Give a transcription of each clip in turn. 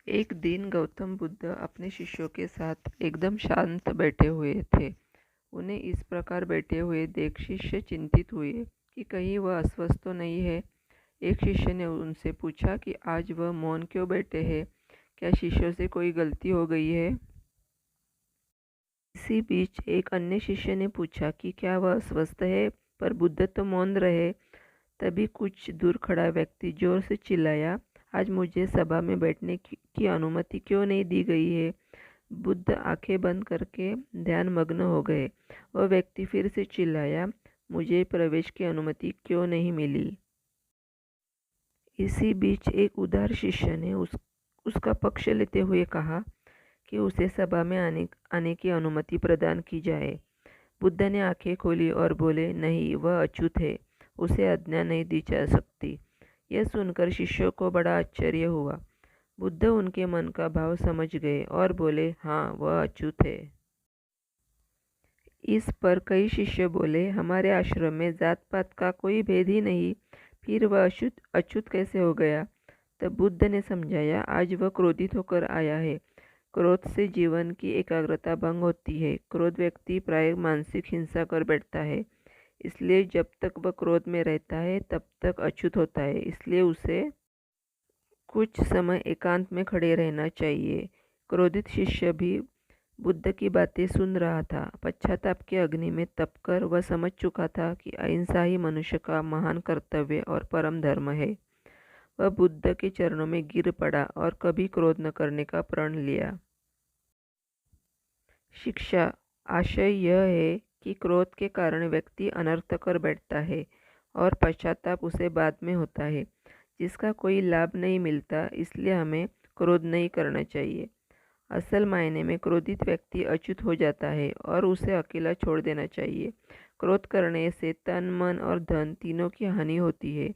एक दिन गौतम बुद्ध अपने शिष्यों के साथ एकदम शांत बैठे हुए थे। उन्हें इस प्रकार बैठे हुए देख शिष्य चिंतित हुए कि कहीं वह अस्वस्थ तो नहीं है। एक शिष्य ने उनसे पूछा कि आज वह मौन क्यों बैठे हैं, क्या शिष्यों से कोई गलती हो गई है। इसी बीच एक अन्य शिष्य ने पूछा कि क्या वह अस्वस्थ है, पर बुद्ध तो मौन रहे। तभी कुछ दूर खड़ा व्यक्ति जोर से चिल्लाया, आज मुझे सभा में बैठने की अनुमति क्यों नहीं दी गई है। बुद्ध आंखें बंद करके ध्यान मग्न हो गए। वह व्यक्ति फिर से चिल्लाया, मुझे प्रवेश की अनुमति क्यों नहीं मिली। इसी बीच एक उदार शिष्य ने उसका पक्ष लेते हुए कहा कि उसे सभा में आने की अनुमति प्रदान की जाए। बुद्ध ने आंखें खोली और बोले, नहीं, वह अछूत है, उसे आज्ञा नहीं दी जा सकती। यह सुनकर शिष्यों को बड़ा आश्चर्य हुआ। बुद्ध उनके मन का भाव समझ गए और बोले, हाँ, वह अछूत है। इस पर कई शिष्य बोले, हमारे आश्रम में जात पात का कोई भेद ही नहीं, फिर वह अछूत अछूत कैसे हो गया। तब बुद्ध ने समझाया, आज वह क्रोधित होकर आया है। क्रोध से जीवन की एकाग्रता भंग होती है। क्रोध व्यक्ति प्राय मानसिक हिंसा कर बैठता है। इसलिए जब तक वह क्रोध में रहता है तब तक अछूत होता है। इसलिए उसे कुछ समय एकांत में खड़े रहना चाहिए। क्रोधित शिष्य भी बुद्ध की बातें सुन रहा था। पश्चाताप की अग्नि में तपकर वह समझ चुका था कि अहिंसा ही मनुष्य का महान कर्तव्य और परम धर्म है। वह बुद्ध के चरणों में गिर पड़ा और कभी क्रोध न करने का प्रण लिया। शिक्षा। आशय यह है कि क्रोध के कारण व्यक्ति अनर्थ कर बैठता है और पश्चाताप उसे बाद में होता है, जिसका कोई लाभ नहीं मिलता। इसलिए हमें क्रोध नहीं करना चाहिए। असल मायने में क्रोधित व्यक्ति अच्युत हो जाता है और उसे अकेला छोड़ देना चाहिए। क्रोध करने से तन, मन और धन तीनों की हानि होती है।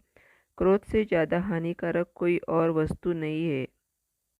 क्रोध से ज़्यादा हानिकारक कोई और वस्तु नहीं है।